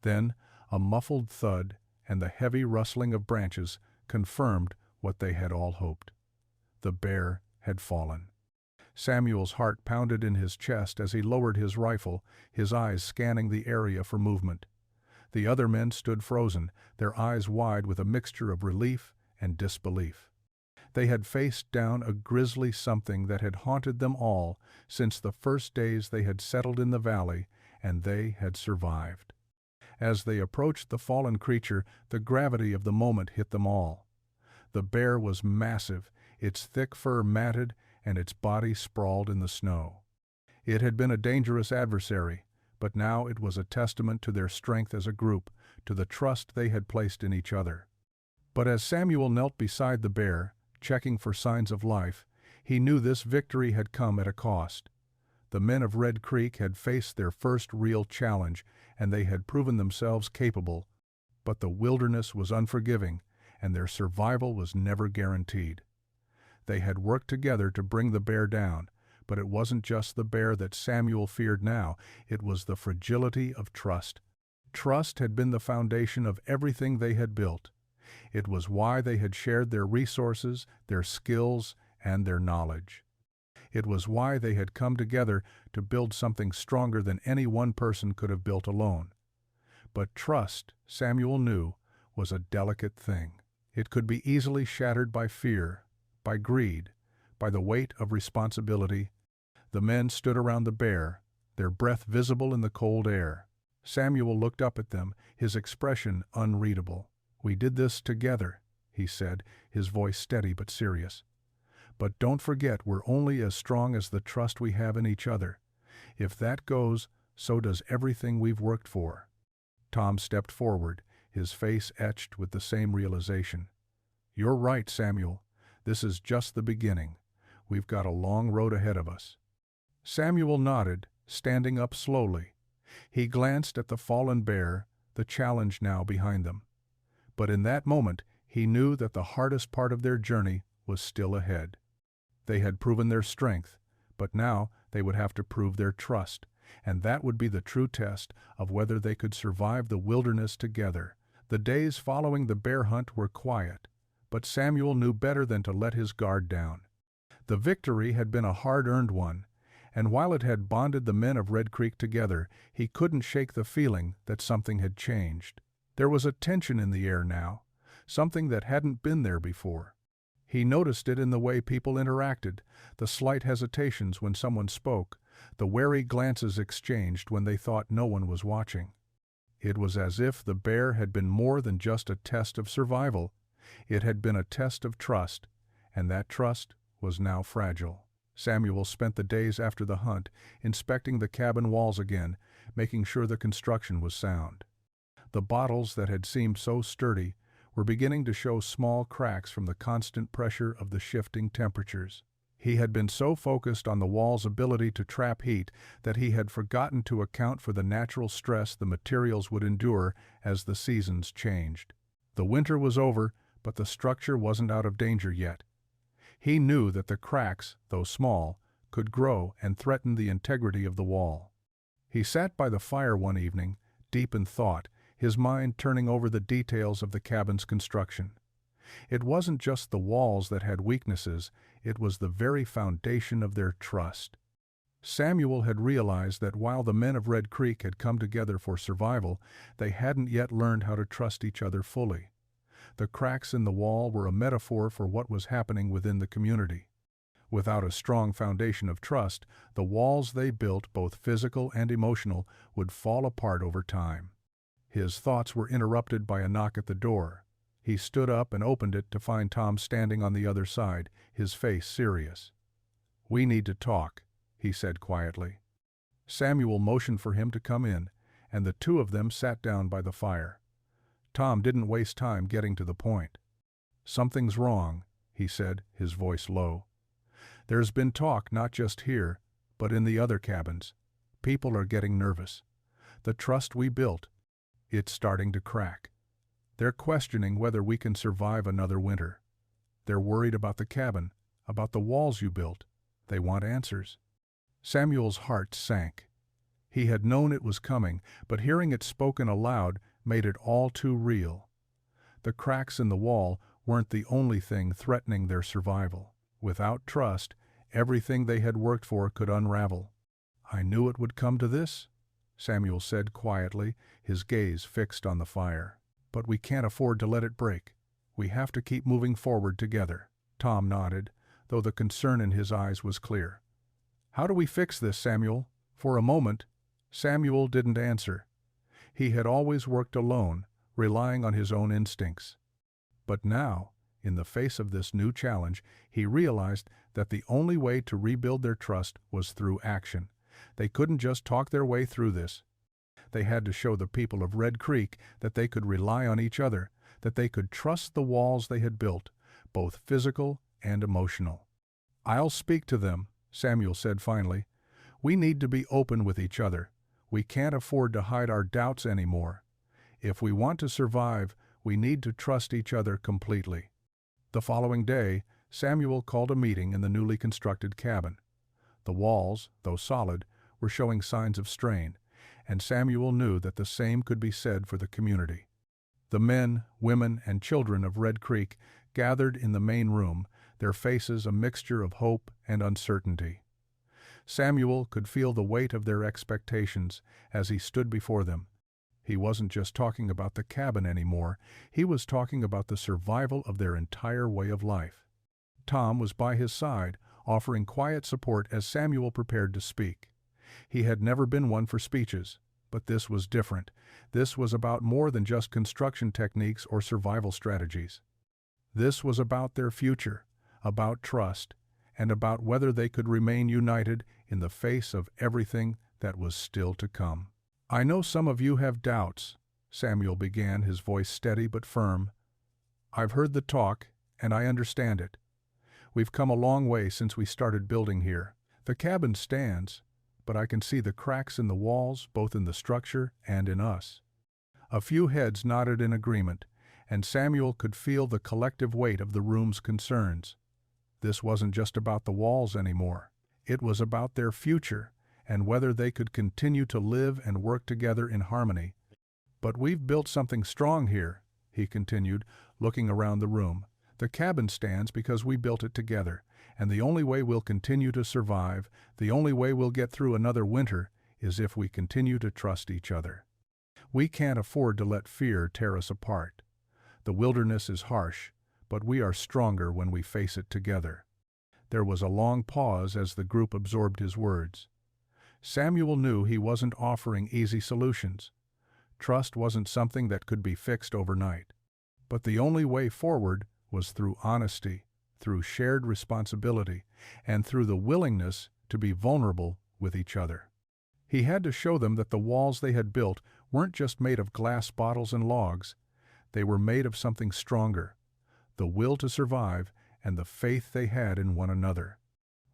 Then, a muffled thud and the heavy rustling of branches confirmed what they had all hoped. The bear had fallen. Samuel's heart pounded in his chest as he lowered his rifle, his eyes scanning the area for movement. The other men stood frozen, their eyes wide with a mixture of relief and disbelief. They had faced down a grisly something that had haunted them all since the first days they had settled in the valley, and they had survived. As they approached the fallen creature, the gravity of the moment hit them all. The bear was massive, its thick fur matted, and its body sprawled in the snow. It had been a dangerous adversary, but now it was a testament to their strength as a group, to the trust they had placed in each other. But as Samuel knelt beside the bear, checking for signs of life, he knew this victory had come at a cost. The men of Red Creek had faced their first real challenge, and they had proven themselves capable, but the wilderness was unforgiving, and their survival was never guaranteed. They had worked together to bring the bear down, but it wasn't just the bear that Samuel feared now, it was the fragility of trust. Trust had been the foundation of everything they had built. It was why they had shared their resources, their skills, and their knowledge. It was why they had come together to build something stronger than any one person could have built alone. But trust, Samuel knew, was a delicate thing. It could be easily shattered by fear, by greed, by the weight of responsibility. The men stood around the bear, their breath visible in the cold air. Samuel looked up at them, his expression unreadable. "We did this together," he said, his voice steady but serious. "But don't forget we're only as strong as the trust we have in each other. If that goes, so does everything we've worked for." Tom stepped forward, his face etched with the same realization. "You're right, Samuel. This is just the beginning. We've got a long road ahead of us." Samuel nodded, standing up slowly. He glanced at the fallen bear, the challenge now behind them. But in that moment, he knew that the hardest part of their journey was still ahead. They had proven their strength, but now they would have to prove their trust, and that would be the true test of whether they could survive the wilderness together. The days following the bear hunt were quiet, but Samuel knew better than to let his guard down. The victory had been a hard-earned one, and while it had bonded the men of Red Creek together, he couldn't shake the feeling that something had changed. There was a tension in the air now, something that hadn't been there before. He noticed it in the way people interacted, the slight hesitations when someone spoke, the wary glances exchanged when they thought no one was watching. It was as if the bear had been more than just a test of survival. It had been a test of trust, and that trust was now fragile. Samuel spent the days after the hunt inspecting the cabin walls again, making sure the construction was sound. The bottles that had seemed so sturdy were beginning to show small cracks from the constant pressure of the shifting temperatures. He had been so focused on the wall's ability to trap heat that he had forgotten to account for the natural stress the materials would endure as the seasons changed. The winter was over, but the structure wasn't out of danger yet. He knew that the cracks, though small, could grow and threaten the integrity of the wall. He sat by the fire one evening, deep in thought, his mind turning over the details of the cabin's construction. It wasn't just the walls that had weaknesses, it was the very foundation of their trust. Samuel had realized that while the men of Red Creek had come together for survival, they hadn't yet learned how to trust each other fully. The cracks in the wall were a metaphor for what was happening within the community. Without a strong foundation of trust, the walls they built, both physical and emotional, would fall apart over time. His thoughts were interrupted by a knock at the door. He stood up and opened it to find Tom standing on the other side, his face serious. "We need to talk," he said quietly. Samuel motioned for him to come in, and the two of them sat down by the fire. Tom didn't waste time getting to the point. "Something's wrong," he said, his voice low. "There's been talk not just here, but in the other cabins. People are getting nervous. The trust we built, it's starting to crack. They're questioning whether we can survive another winter. They're worried about the cabin, about the walls you built. They want answers." Samuel's heart sank. He had known it was coming, but hearing it spoken aloud made it all too real. The cracks in the wall weren't the only thing threatening their survival. Without trust, everything they had worked for could unravel. "I knew it would come to this," Samuel said quietly, his gaze fixed on the fire. "But we can't afford to let it break. We have to keep moving forward together." Tom nodded, though the concern in his eyes was clear. "How do we fix this, Samuel?" For a moment, Samuel didn't answer. He had always worked alone, relying on his own instincts. But now, in the face of this new challenge, he realized that the only way to rebuild their trust was through action. They couldn't just talk their way through this. They had to show the people of Red Creek that they could rely on each other, that they could trust the walls they had built, both physical and emotional. "I'll speak to them," Samuel said finally. "We need to be open with each other. We can't afford to hide our doubts anymore. If we want to survive, we need to trust each other completely." The following day, Samuel called a meeting in the newly constructed cabin. The walls, though solid, were showing signs of strain, and Samuel knew that the same could be said for the community. The men, women, and children of Red Creek gathered in the main room, their faces a mixture of hope and uncertainty. Samuel could feel the weight of their expectations as he stood before them. He wasn't just talking about the cabin anymore, he was talking about the survival of their entire way of life. Tom was by his side, offering quiet support as Samuel prepared to speak. He had never been one for speeches, but this was different. This was about more than just construction techniques or survival strategies. This was about their future, about trust, and about whether they could remain united in the face of everything that was still to come. "I know some of you have doubts," Samuel began, his voice steady but firm. "I've heard the talk, and I understand it. We've come a long way since we started building here. The cabin stands, but I can see the cracks in the walls, both in the structure and in us." A few heads nodded in agreement, and Samuel could feel the collective weight of the room's concerns. This wasn't just about the walls anymore. It was about their future and whether they could continue to live and work together in harmony. "But we've built something strong here," he continued, looking around the room. "The cabin stands because we built it together, and the only way we'll continue to survive, the only way we'll get through another winter, is if we continue to trust each other. We can't afford to let fear tear us apart. The wilderness is harsh, but we are stronger when we face it together." There was a long pause as the group absorbed his words. Samuel knew he wasn't offering easy solutions. Trust wasn't something that could be fixed overnight. But the only way forward was through honesty, through shared responsibility, and through the willingness to be vulnerable with each other. He had to show them that the walls they had built weren't just made of glass bottles and logs. They were made of something stronger, the will to survive and the faith they had in one another.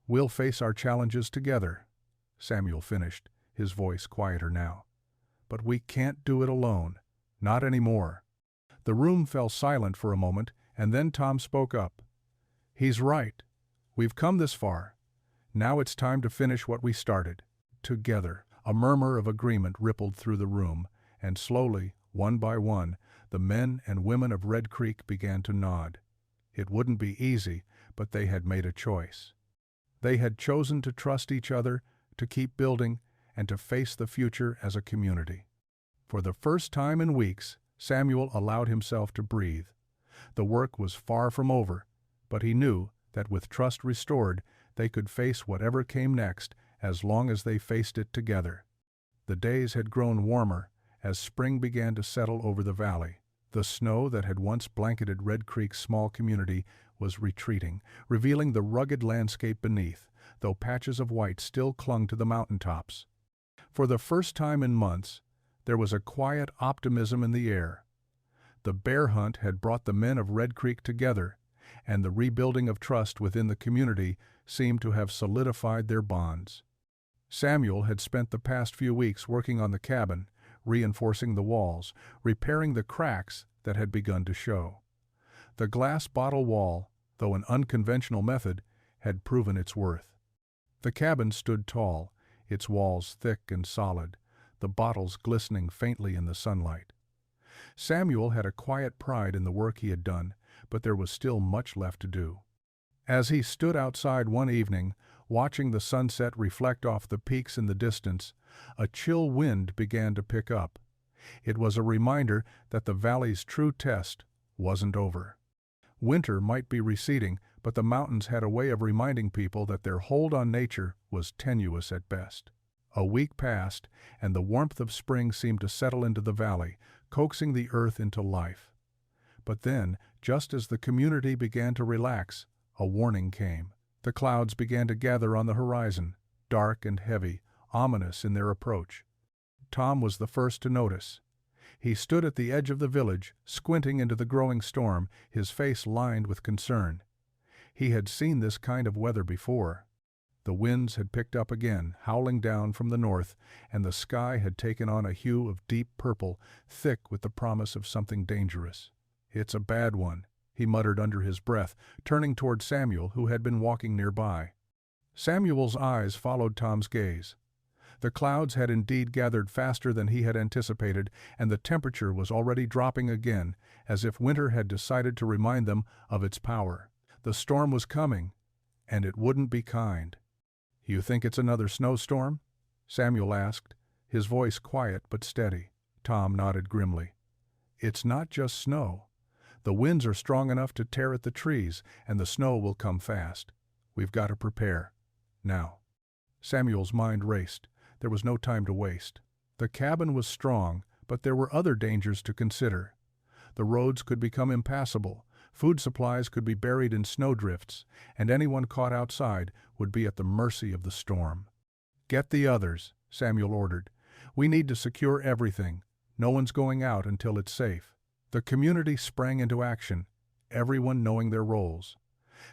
"We'll face our challenges together," Samuel finished, his voice quieter now. "But we can't do it alone. Not anymore." The room fell silent for a moment, and then Tom spoke up. "He's right. We've come this far. Now it's time to finish what we started. Together." A murmur of agreement rippled through the room, and slowly, one by one, the men and women of Red Creek began to nod. It wouldn't be easy, but they had made a choice. They had chosen to trust each other, to keep building, and to face the future as a community. For the first time in weeks, Samuel allowed himself to breathe. The work was far from over, but he knew that with trust restored, they could face whatever came next as long as they faced it together. The days had grown warmer as spring began to settle over the valley. The snow that had once blanketed Red Creek's small community was retreating, revealing the rugged landscape beneath, though patches of white still clung to the mountaintops. For the first time in months, there was a quiet optimism in the air. The bear hunt had brought the men of Red Creek together, and the rebuilding of trust within the community seemed to have solidified their bonds. Samuel had spent the past few weeks working on the cabin, reinforcing the walls, repairing the cracks that had begun to show. The glass bottle wall, though an unconventional method, had proven its worth. The cabin stood tall, its walls thick and solid, the bottles glistening faintly in the sunlight. Samuel had a quiet pride in the work he had done, but there was still much left to do. As he stood outside one evening, watching the sunset reflect off the peaks in the distance, a chill wind began to pick up. It was a reminder that the valley's true test wasn't over. Winter might be receding, but the mountains had a way of reminding people that their hold on nature was tenuous at best. A week passed, and the warmth of spring seemed to settle into the valley, coaxing the earth into life. But then, just as the community began to relax, a warning came. The clouds began to gather on the horizon, dark and heavy, ominous in their approach. Tom was the first to notice. He stood at the edge of the village, squinting into the growing storm, his face lined with concern. He had seen this kind of weather before. The winds had picked up again, howling down from the north, and the sky had taken on a hue of deep purple, thick with the promise of something dangerous. "It's a bad one," he muttered under his breath, turning toward Samuel, who had been walking nearby. Samuel's eyes followed Tom's gaze. The clouds had indeed gathered faster than he had anticipated, and the temperature was already dropping again, as if winter had decided to remind them of its power. The storm was coming, and it wouldn't be kind. "You think it's another snowstorm?" Samuel asked, his voice quiet but steady. Tom nodded grimly. "It's not just snow. The winds are strong enough to tear at the trees, and the snow will come fast. We've got to prepare. Now." Samuel's mind raced. There was no time to waste. The cabin was strong, but there were other dangers to consider. The roads could become impassable, food supplies could be buried in snowdrifts, and anyone caught outside would be at the mercy of the storm. "Get the others," Samuel ordered. "We need to secure everything. No one's going out until it's safe." The community sprang into action, everyone knowing their roles.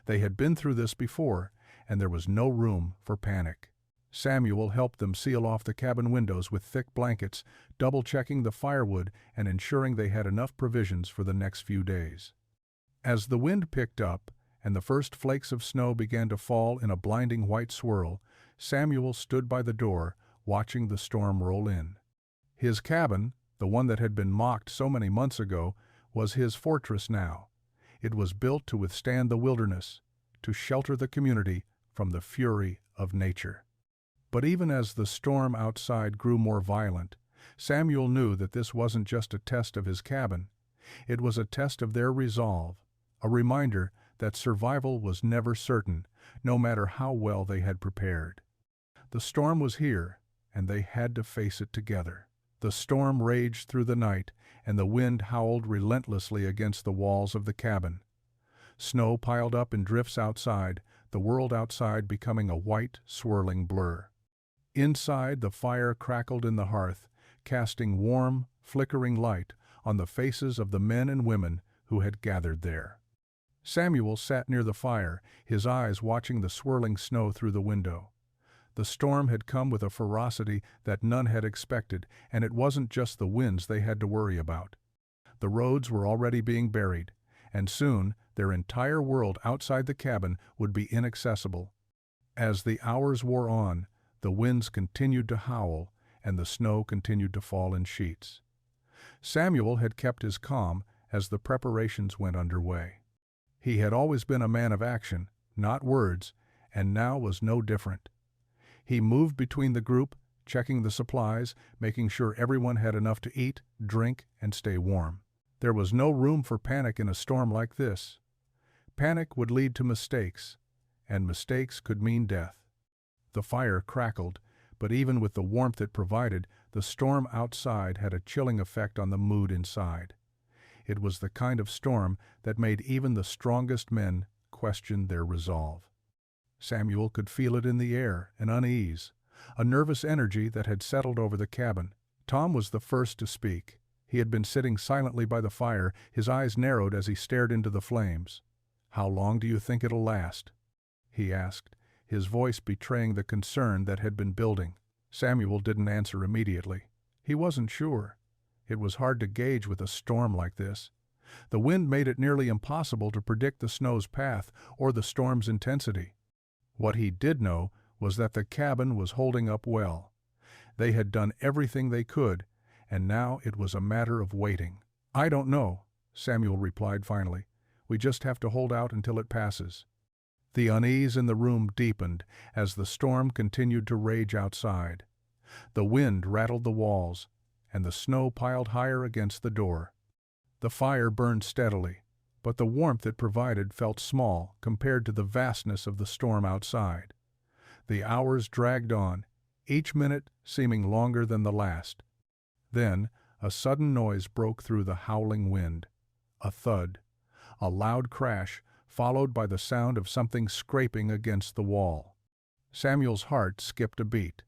They had been through this before, and there was no room for panic. Samuel helped them seal off the cabin windows with thick blankets, double-checking the firewood and ensuring they had enough provisions for the next few days. As the wind picked up and the first flakes of snow began to fall in a blinding white swirl, Samuel stood by the door, watching the storm roll in. His cabin, the one that had been mocked so many months ago, was his fortress now. It was built to withstand the wilderness, to shelter the community from the fury of nature. But even as the storm outside grew more violent, Samuel knew that this wasn't just a test of his cabin. It was a test of their resolve, a reminder that survival was never certain, no matter how well they had prepared. The storm was here, and they had to face it together. The storm raged through the night, and the wind howled relentlessly against the walls of the cabin. Snow piled up in drifts outside, the world outside becoming a white, swirling blur. Inside, the fire crackled in the hearth, casting warm, flickering light on the faces of the men and women who had gathered there. Samuel sat near the fire, his eyes watching the swirling snow through the window. The storm had come with a ferocity that none had expected, and it wasn't just the winds they had to worry about. The roads were already being buried, and soon their entire world outside the cabin would be inaccessible. As the hours wore on, the winds continued to howl, and the snow continued to fall in sheets. Samuel had kept his calm as the preparations went underway. He had always been a man of action, not words, and now was no different. He moved between the group, checking the supplies, making sure everyone had enough to eat, drink, and stay warm. There was no room for panic in a storm like this. Panic would lead to mistakes, and mistakes could mean death. The fire crackled, but even with the warmth it provided, the storm outside had a chilling effect on the mood inside. It was the kind of storm that made even the strongest men question their resolve. Samuel could feel it in the air, an unease, a nervous energy that had settled over the cabin. Tom was the first to speak. He had been sitting silently by the fire, his eyes narrowed as he stared into the flames. "How long do you think it'll last?" he asked, his voice betraying the concern that had been building. Samuel didn't answer immediately. He wasn't sure. It was hard to gauge with a storm like this. The wind made it nearly impossible to predict the snow's path or the storm's intensity. What he did know was that the cabin was holding up well. They had done everything they could, and now it was a matter of waiting. "I don't know," Samuel replied finally. "We just have to hold out until it passes." The unease in the room deepened as the storm continued to rage outside. The wind rattled the walls, and the snow piled higher against the door. The fire burned steadily, but the warmth it provided felt small compared to the vastness of the storm outside. The hours dragged on, each minute seeming longer than the last. Then a sudden noise broke through the howling wind. A thud, a loud crash, followed by the sound of something scraping against the wall. Samuel's heart skipped a beat.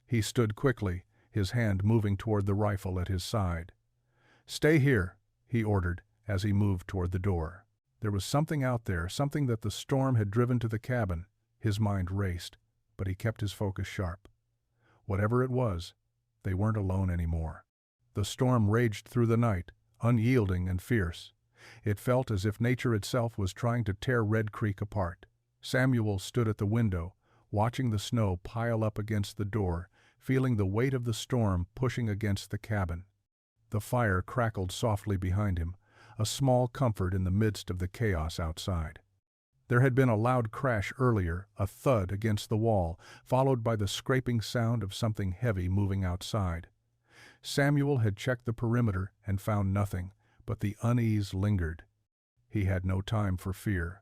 He stood quickly, his hand moving toward the rifle at his side. "Stay here," he ordered as he moved toward the door. There was something out there, something that the storm had driven to the cabin. His mind raced, but he kept his focus sharp. Whatever it was, they weren't alone anymore. The storm raged through the night, unyielding and fierce. It felt as if nature itself was trying to tear Red Creek apart. Samuel stood at the window, watching the snow pile up against the door, feeling the weight of the storm pushing against the cabin. The fire crackled softly behind him, a small comfort in the midst of the chaos outside. There had been a loud crash earlier, a thud against the wall, followed by the scraping sound of something heavy moving outside. Samuel had checked the perimeter and found nothing, but the unease lingered. He had no time for fear.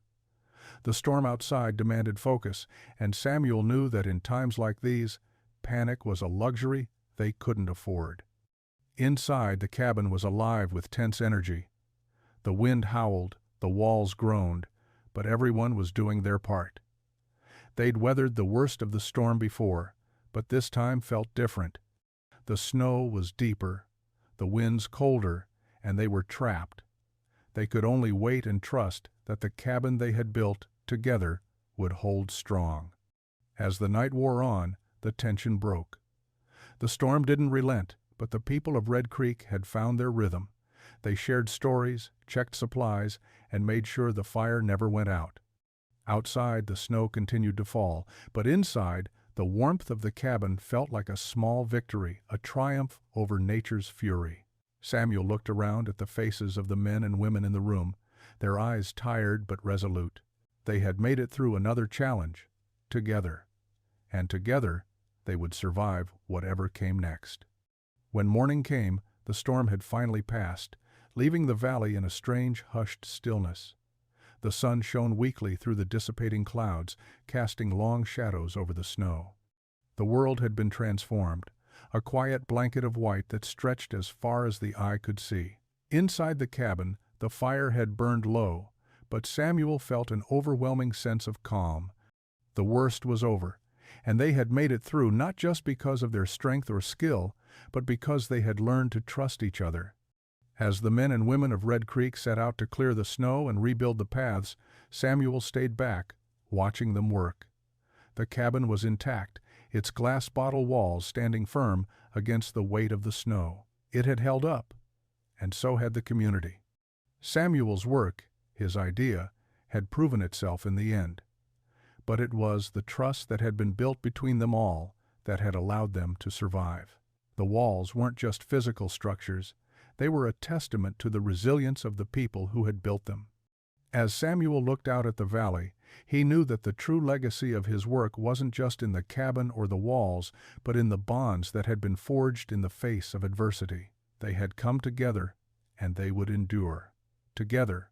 The storm outside demanded focus, and Samuel knew that in times like these, panic was a luxury they couldn't afford. Inside, the cabin was alive with tense energy. The wind howled, the walls groaned, but everyone was doing their part. They'd weathered the worst of the storm before, but this time felt different. The snow was deeper, the winds colder, and they were trapped. They could only wait and trust that the cabin they had built together would hold strong. As the night wore on, the tension broke. The storm didn't relent, but the people of Red Creek had found their rhythm. They shared stories, checked supplies, and made sure the fire never went out. Outside, the snow continued to fall, but inside, the warmth of the cabin felt like a small victory, a triumph over nature's fury. Samuel looked around at the faces of the men and women in the room, their eyes tired but resolute. They had made it through another challenge, together. And together, they would survive whatever came next. When morning came, the storm had finally passed, leaving the valley in a strange, hushed stillness. The sun shone weakly through the dissipating clouds, casting long shadows over the snow. The world had been transformed, a quiet blanket of white that stretched as far as the eye could see. Inside the cabin, the fire had burned low, but Samuel felt an overwhelming sense of calm. The worst was over, And they had made it through not just because of their strength or skill, but because they had learned to trust each other. As the men and women of Red Creek set out to clear the snow and rebuild the paths, Samuel stayed back, watching them work. The cabin was intact, its glass bottle walls standing firm against the weight of the snow. It had held up, and so had the community. Samuel's work, his idea, had proven itself in the end. But it was the trust that had been built between them all that had allowed them to survive. The walls weren't just physical structures, they were a testament to the resilience of the people who had built them. As Samuel looked out at the valley, he knew that the true legacy of his work wasn't just in the cabin or the walls, but in the bonds that had been forged in the face of adversity. They had come together, and they would endure. Together,